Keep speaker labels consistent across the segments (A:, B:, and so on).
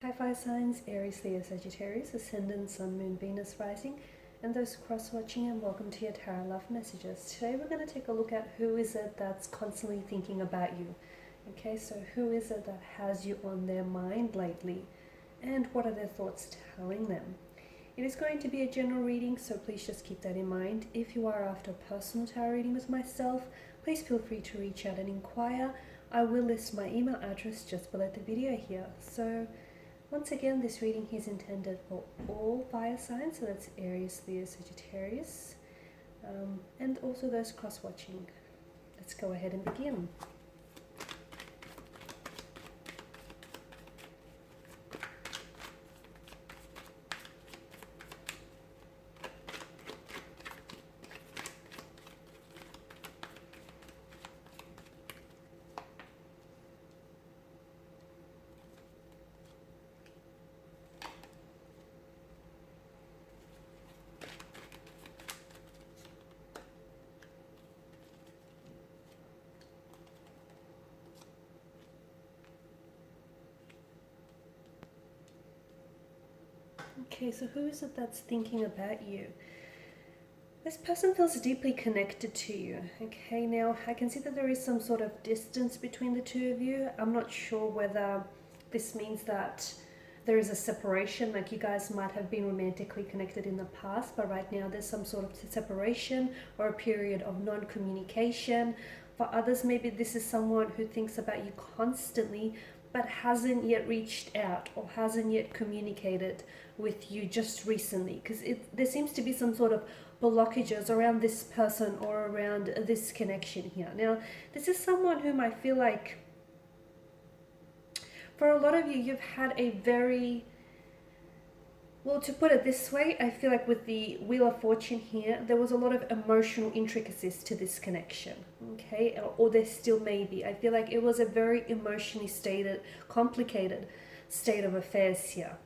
A: Hi fire signs, Aries, Leo, Sagittarius, Ascendant, Sun, Moon, Venus, Rising, and those cross-watching, and welcome to your Tarot Love Messages. Today we're going to take a look at who is it that's constantly thinking about you. Okay, so who is it that has you on their mind lately, and what are their thoughts telling them? It is going to be a general reading, so please just keep that in mind. If you are after a personal tarot reading with myself, please feel free to reach out and inquire. I will list my email address just below the video here. So once again, this reading is intended for all fire signs, so that's Aries, Leo, Sagittarius, and also those cross-watching. Let's go ahead and begin. Okay, so who is it that's thinking about you? This person feels deeply connected to you. Okay, now I can see that there is some sort of distance between the two of you. I'm not sure whether this means that there is a separation, like you guys might have been romantically connected in the past, but right now there's some sort of separation or a period of non-communication. For others, maybe this is someone who thinks about you constantly, but hasn't yet reached out or hasn't yet communicated with you just recently, because there seems to be some sort of blockages around this person or around this connection here. Now, this is someone whom I feel like, for a lot of you, you've had a very, well, to put it this way, I feel like with the Wheel of Fortune here, there was a lot of emotional intricacies to this connection, okay? Or there still may be. I feel like it was a very emotionally complicated state of affairs here.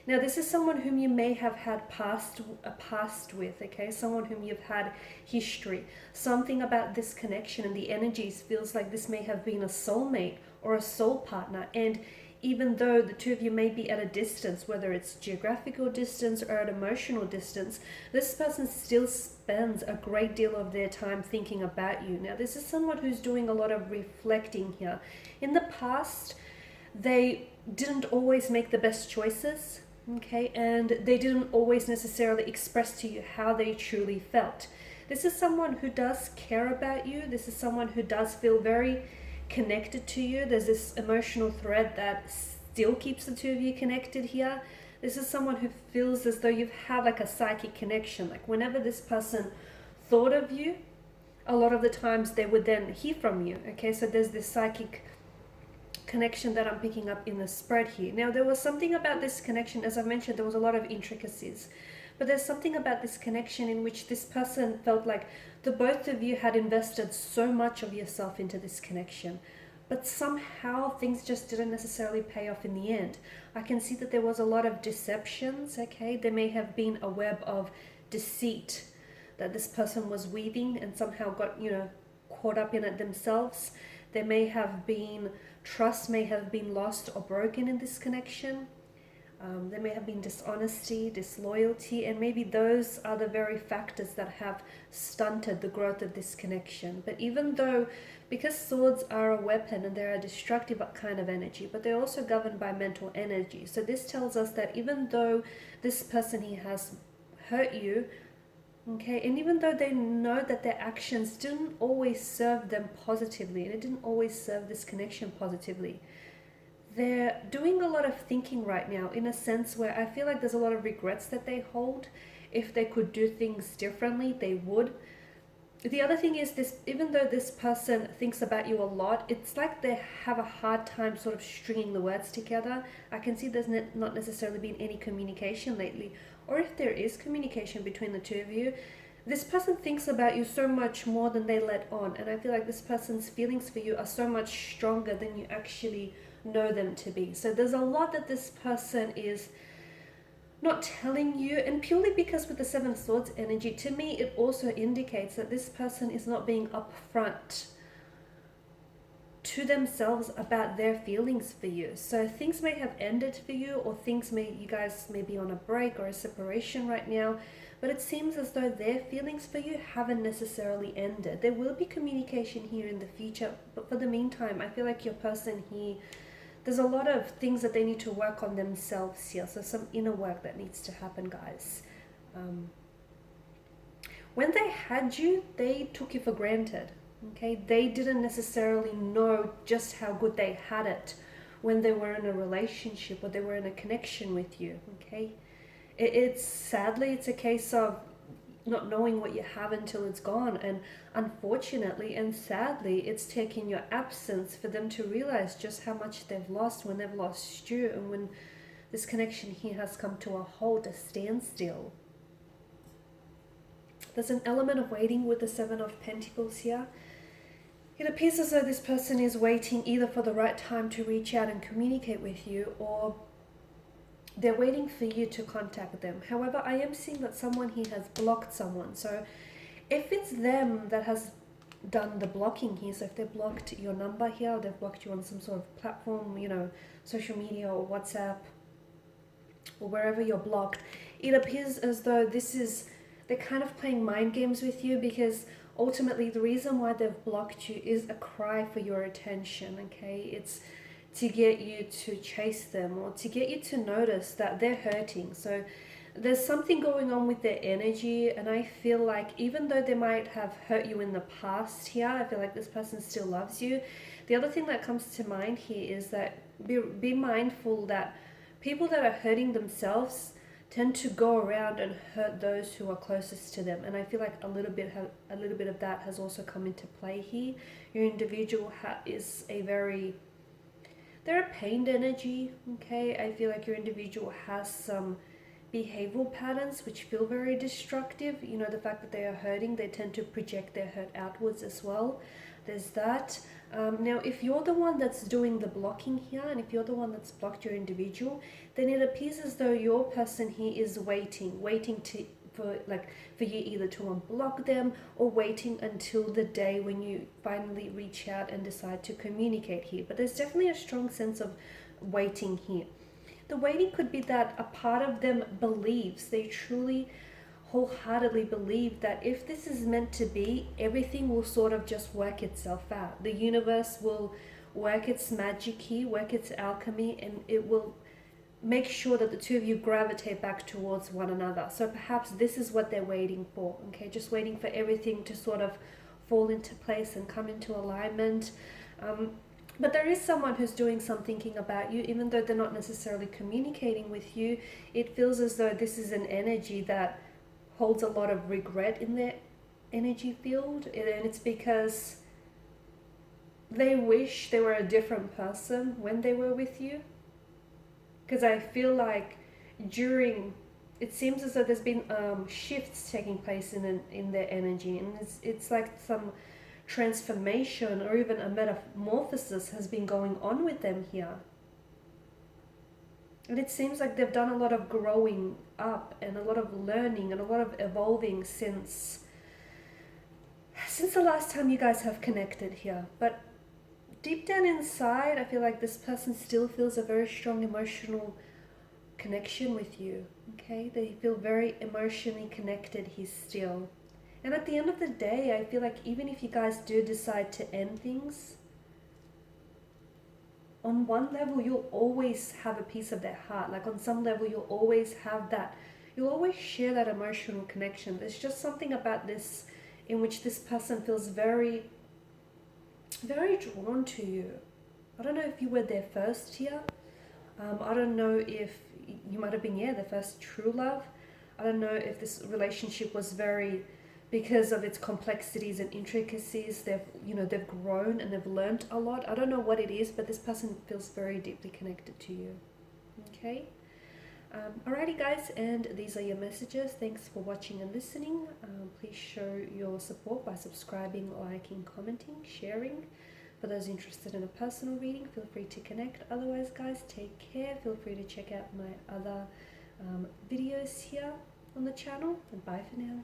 A: Now, this is someone whom you may have had a past with, okay? Someone whom you've had history. Something about this connection and the energies feels like this may have been a soulmate or a soul partner. And even though the two of you may be at a distance, whether it's geographical distance or at emotional distance, this person still spends a great deal of their time thinking about you. Now, this is someone who's doing a lot of reflecting here. In the past, they didn't always make the best choices, okay, and they didn't always necessarily express to you how they truly felt. This is someone who does care about you. This is someone who does feel very connected to you. There's this emotional thread that still keeps the two of you connected here. This is someone who feels as though you've had like a psychic connection. Like whenever this person thought of you, a lot of the times they would then hear from you, okay? So there's this psychic connection that I'm picking up in the spread here. Now, there was something about this connection, as I mentioned, there was a lot of intricacies, but there's something about this connection in which this person felt like the both of you had invested so much of yourself into this connection, but somehow things just didn't necessarily pay off in the end. I can see that there was a lot of deceptions, okay? There may have been a web of deceit that this person was weaving and somehow got, caught up in it themselves. There may have been trust may have been lost or broken in this connection. There may have been dishonesty, disloyalty, and maybe those are the very factors that have stunted the growth of this connection. But even though, because swords are a weapon and they're a destructive kind of energy, but they're also governed by mental energy. So this tells us that even though this person here has hurt you, okay, and even though they know that their actions didn't always serve them positively, and it didn't always serve this connection positively, they're doing a lot of thinking right now in a sense where I feel like there's a lot of regrets that they hold. If they could do things differently, they would. The other thing is this, even though this person thinks about you a lot, it's like they have a hard time sort of stringing the words together. I can see there's not necessarily been any communication lately, or if there is communication between the two of you, this person thinks about you so much more than they let on, and I feel like this person's feelings for you are so much stronger than you actually know them to be. So there's a lot that this person is not telling you, and purely because with the Seven of Swords energy, to me it also indicates that this person is not being upfront to themselves about their feelings for you. So things may have ended for you, or you guys may be on a break or a separation right now, but it seems as though their feelings for you haven't necessarily ended. There will be communication here in the future, but for the meantime, I feel like your person here, there's a lot of things that they need to work on themselves here. So some inner work that needs to happen, guys. When they had you, they took you for granted. Okay, they didn't necessarily know just how good they had it when they were in a relationship or they were in a connection with you. Okay, sadly, it's a case of not knowing what you have until it's gone, and unfortunately and sadly, it's taken your absence for them to realize just how much they've lost when they've lost you, and when this connection here has come to a halt, a standstill. There's an element of waiting with the Seven of Pentacles here. It appears as though this person is waiting either for the right time to reach out and communicate with you, or they're waiting for you to contact them. However, I am seeing that someone here has blocked someone. So if it's them that has done the blocking here, so if they've blocked your number here, or they've blocked you on some sort of platform, you know, social media or WhatsApp or wherever you're blocked, it appears as though they're kind of playing mind games with you, because ultimately the reason why they've blocked you is a cry for your attention. Okay, it's to get you to chase them, or to get you to notice that they're hurting. So there's something going on with their energy, and I feel like even though they might have hurt you in the past here, I feel like this person still loves you. The other thing that comes to mind here is that be mindful that people that are hurting themselves tend to go around and hurt those who are closest to them, and I feel like a little bit of that has also come into play here. Your individual they're a pained energy. Okay, I feel like your individual has some behavioral patterns which feel very destructive. You know, the fact that they are hurting, they tend to project their hurt outwards as well. There's that. Now, if you're the one that's doing the blocking here, and if you're the one that's blocked your individual, then it appears as though your person here is waiting for you either to unblock them, or waiting until the day when you finally reach out and decide to communicate here. But there's definitely a strong sense of waiting here. The waiting could be that a part of them believes, they truly wholeheartedly believe that if this is meant to be, everything will sort of just work itself out. The universe will work its magic here, work its alchemy, and it will make sure that the two of you gravitate back towards one another. So perhaps this is what they're waiting for. Okay, just waiting for everything to sort of fall into place and come into alignment. But there is someone who's doing some thinking about you, even though they're not necessarily communicating with you. It feels as though this is an energy that holds a lot of regret in their energy field, and it's because they wish they were a different person when they were with you. Because I feel like it seems as though there's been shifts taking place in their energy, and it's like some transformation or even a metamorphosis has been going on with them here. And it seems like they've done a lot of growing up and a lot of learning and a lot of evolving since the last time you guys have connected here. But deep down inside, I feel like this person still feels a very strong emotional connection with you. Okay, they feel very emotionally connected here still. And at the end of the day, I feel like even if you guys do decide to end things, on one level you'll always have a piece of their heart. Like on some level you'll always have that, you'll always share that emotional connection. There's just something about this in which this person feels very, very drawn to you. I don't know if you were their first here. I don't know if you might have been, their first true love. I don't know if this relationship was very, because of its complexities and intricacies, they've grown and they've learned a lot. I don't know what it is, but this person feels very deeply connected to you. Okay. Alrighty guys, and these are your messages. Thanks for watching and listening. Please show your support by subscribing, liking, commenting, sharing. For those interested in a personal reading, feel free to connect. Otherwise guys, take care. Feel free to check out my other videos here on the channel, and bye for now.